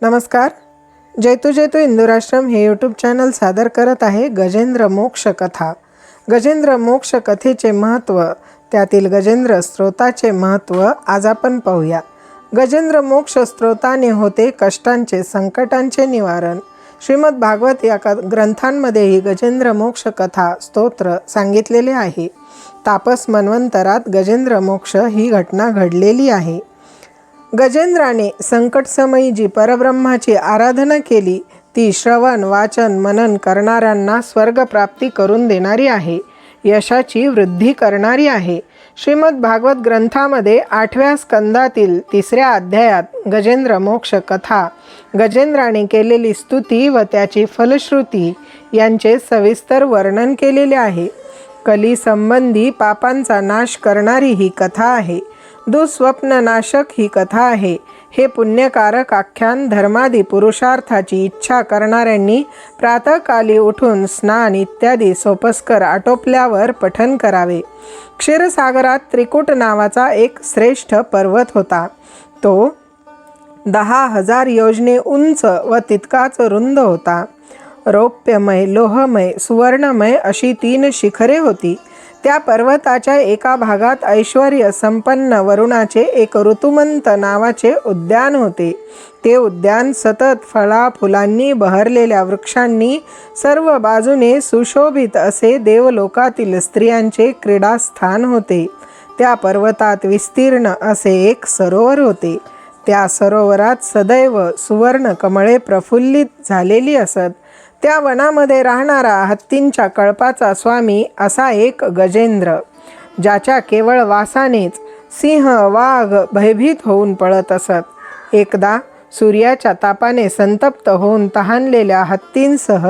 नमस्कार. जैतू जैतू हिंदूराष्ट्रम हे YouTube channel सादर करत आहे गजेंद्र मोक्ष कथा. गजेंद्र मोक्ष कथेचे महत्त्व, त्यातील गजेंद्र स्तोत्राचे महत्त्व आज आपण पाहूया. गजेंद्र मोक्ष स्तोत्राने होते कष्टांचे संकटांचे निवारण. श्रीमद भागवत या ग्रंथांमध्येही गजेंद्र मोक्ष कथा स्तोत्र सांगितलेले आहे. तापस मन्वंतरात गजेंद्र मोक्ष ही घटना घडलेली आहे. गजेंद्राने संकटसमयी जी परब्रह्माची आराधना केली ती श्रवण वाचन मनन करणाऱ्यांना स्वर्गप्राप्ती करून देणारी आहे, यशाची वृद्धी करणारी आहे. श्रीमद भागवत ग्रंथामध्ये 8व्या स्कंदातील 3ऱ्या अध्यायात गजेंद्र मोक्ष कथा, गजेंद्राने केलेली स्तुती व त्याची फलश्रुती यांचे सविस्तर वर्णन केलेले आहे. कली संबंधी पापांचा नाश करणारी ही कथा आहे. दुःस्वप्न नाशक ही कथा आहे. हे पुण्यकारक आख्यान धर्मादी पुरुषार्थाची इच्छा करणाऱ्यांनी प्रातःकाली उठून स्नान इत्यादी सोपस्कर आटोपल्यावर पठन करावे. क्षीरसागरात त्रिकुट नावाचा एक श्रेष्ठ पर्वत होता. तो 10,000 योजने उंच व तितकाच रुंद होता. रौप्यमय, लोहमय, सुवर्णमय अशी 3 शिखरे होती. त्या पर्वताच्या एका भागात ऐश्वर्य संपन्न वरुणाचे एक ऋतुमंत नावाचे उद्यान होते. ते उद्यान सतत फळा फुलांनी बहरलेल्या वृक्षांनी सर्व बाजूने सुशोभित असे देवलोकातील स्त्रियांचे क्रीडास्थान होते. त्या पर्वतात विस्तीर्ण असे एक सरोवर होते. त्या सरोवरात सदैव सुवर्ण कमळे प्रफुल्लित झालेली असत. त्या वनामध्ये राहणारा हत्तींच्या कळपाचा स्वामी असा एक गजेंद्र, ज्याच्या केवळ वासानेच सिंह वाघ भयभीत होऊन पळत असत. एकदा सूर्याच्या तापाने संतप्त होऊन तहानलेल्या हत्तींसह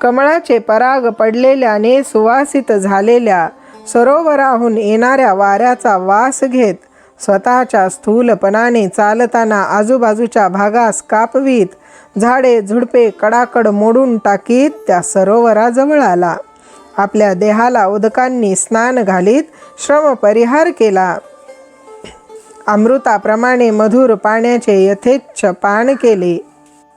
कमळाचे पराग पडलेल्याने सुवासित झालेल्या सरोवराहून येणाऱ्या वाऱ्याचा वास घेत स्वतःच्या स्थूलपणाने चालताना आजूबाजूच्या भागास कापवीत, झाडे झुडपे कडाकड मोडून टाकीत त्या सरोवराजवळ आला. आपल्या देहाला उदकांनी स्नान घालीत श्रमपरिहार केला. अमृताप्रमाणे मधुर पाण्याचे यथेच्छ पान केले.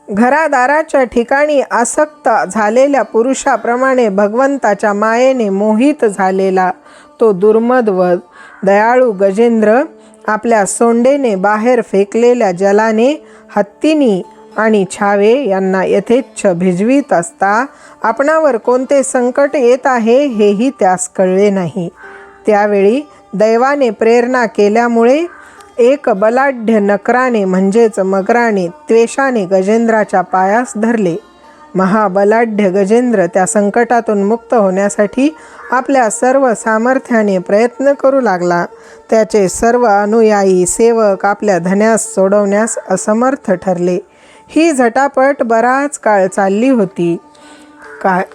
घरादाराच्या ठिकाणी आसक्त झालेल्या पुरुषाप्रमाणे भगवंताच्या मायेने मोहित झालेला तो दुर्मद व दयाळू गजेंद्र आपल्या सोंडेने बाहेर फेकलेल्या जलाने हत्तीनी आणि छावे यांना यथेच्छ भिजवीत असता आपणावर कोणते संकट येत आहे हेही त्यास कळले नाही. त्यावेळी दैवाने प्रेरणा केल्यामुळे एक बलाढ्य नकराने म्हणजेच मगराने त्वेषाने गजेंद्राच्या पायास धरले. महाबलाढ्य गजेंद्र त्या संकटातून मुक्त होण्यासाठी आपल्या सर्व सामर्थ्याने प्रयत्न करू लागला. त्याचे सर्व अनुयायी सेवक आपल्या धन्यास सोडवण्यास असमर्थ ठरले. ही झटापट बराच काळ चालली होती.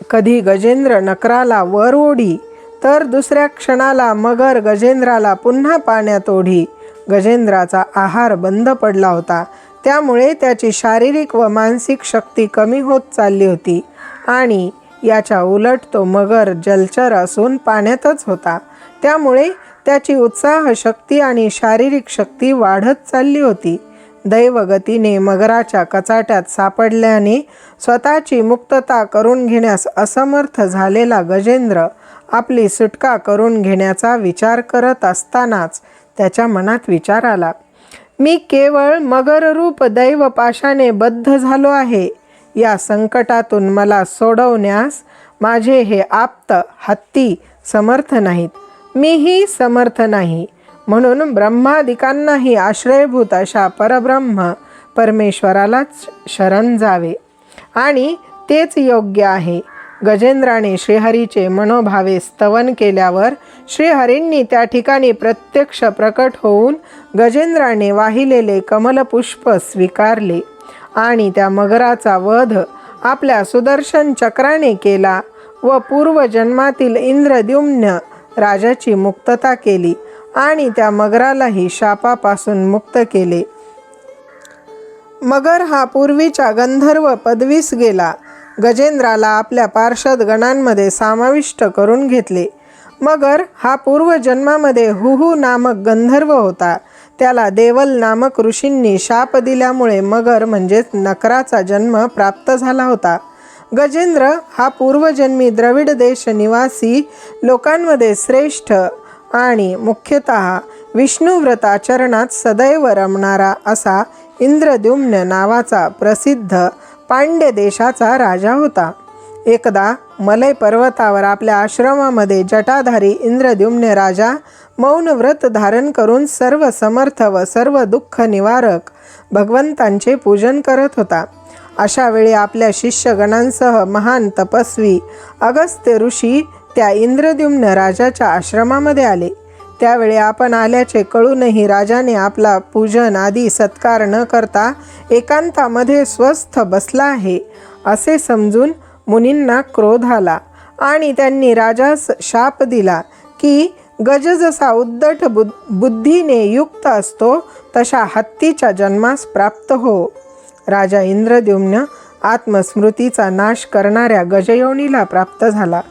कधी गजेंद्र नकराला वर ओढी तर दुसऱ्या क्षणाला मगर गजेंद्राला पुन्हा पाण्यात ओढी. गजेंद्राचा आहार बंद पडला होता. त्यामुळे त्याची शारीरिक व मानसिक शक्ती कमी होत चालली होती आणि याच्या उलट तो मगर जलचर असून पाण्यातच होता. त्यामुळे त्याची उत्साह शक्ती आणि शारीरिक शक्ती वाढत चालली होती. दैवगतीने मगराच्या कचाट्यात सापडल्याने स्वतःची मुक्तता करून घेण्यास असमर्थ झालेला गजेंद्र आपली सुटका करून घेण्याचा विचार करत असतानाच त्याच्या मनात विचार आला, मी केवळ मगररूप दैवपाशाने बद्ध झालो आहे. या संकटातून मला सोडवण्यास माझे हे आप्त हत्ती समर्थ नाहीत. मीही समर्थ नाही. म्हणून ब्रह्मादिकांनाही आश्रयभूत अशा परब्रह्म परमेश्वरालाच शरण जावे आणि तेच योग्य आहे. गजेंद्राने श्रीहरीचे मनोभावे स्तवन केल्यावर श्रीहरींनी त्या ठिकाणी प्रत्यक्ष प्रकट होऊन गजेंद्राने वाहिलेले कमलपुष्प स्वीकारले आणि त्या मगराचा वध आपल्या सुदर्शन चक्राने केला व पूर्वजन्मातील इंद्रद्युम्न राजाची मुक्तता केली आणि त्या मगरालाही शापापासून मुक्त केले. मगर हा पूर्वीच्या गंधर्व पदवीस गेला. गजेंद्राला आपल्या पार्षद गणांमध्ये समाविष्ट करून घेतले. मगर हा पूर्वजन्मामध्ये हुहू नामक गंधर्व होता. त्याला देवल नामक ऋषींनी शाप दिल्यामुळे मगर म्हणजेच नकराचा जन्म प्राप्त झाला होता. गजेंद्र हा पूर्वजन्मी द्रविड देश निवासी लोकांमध्ये श्रेष्ठ आणि मुख्यतः विष्णुव्रत आचरणात सदैव रमणारा असा इंद्रद्युम्न नावाचा प्रसिद्ध पांड्य देशाचा राजा होता. एकदा मलय पर्वतावर आपल्या आश्रमामध्ये जटाधारी इंद्रद्युम्न राजा मौन व्रत धारण करून सर्व समर्थ व सर्व दुःख निवारक भगवंतांचे पूजन करत होता. अशा वेळी आपल्या शिष्यगणांसह महान तपस्वी अगस्त्य ऋषी त्या इंद्रद्युम्न राजाच्या आश्रमामध्ये आले. त्यावेळी आपण आल्याचे कळूनही राजाने आपला पूजन आदी सत्कार न करता एकांतामध्ये स्वस्थ बसला आहे असे समजून मुनींना क्रोध आला आणि त्यांनी राजास शाप दिला की गज जसा उद्धट बुद्धीने युक्त असतो तशा हत्तीच्या जन्मास प्राप्त हो. राजा इंद्रद्युम्न आत्मस्मृतीचा नाश करणाऱ्या गजयोनीला प्राप्त झाला.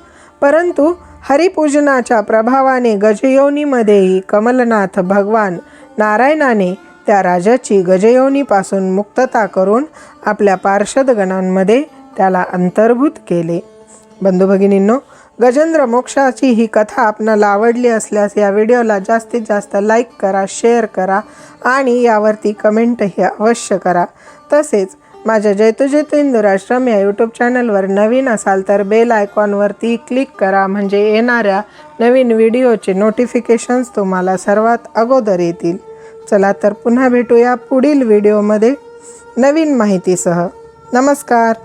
परंतु हरिपूजनाच्या प्रभावाने गजयोनीमध्येही कमलनाथ भगवान नारायणाने त्या राजाची गजयोनीपासून मुक्तता करून आपल्या पार्षदगणांमध्ये त्याला अंतर्भूत केले. बंधू भगिनींनो, गजेंद्र मोक्षाची ही कथा आपणाला आवडली असल्यास या व्हिडिओला जास्तीत जास्त लाईक करा, शेअर करा आणि यावरती कमेंटही अवश्य करा. तसेच माझ्या जैतू जैतू हिंदू राष्ट्रम या यूट्यूब चॅनलवर नवीन असाल तर बेल आयकॉनवरती क्लिक करा, म्हणजे येणाऱ्या नवीन व्हिडिओचे नोटिफिकेशन्स तुम्हाला सर्वात अगोदर येतील. चला तर पुन्हा भेटूया पुढील व्हिडिओमध्ये नवीन माहितीसह. नमस्कार.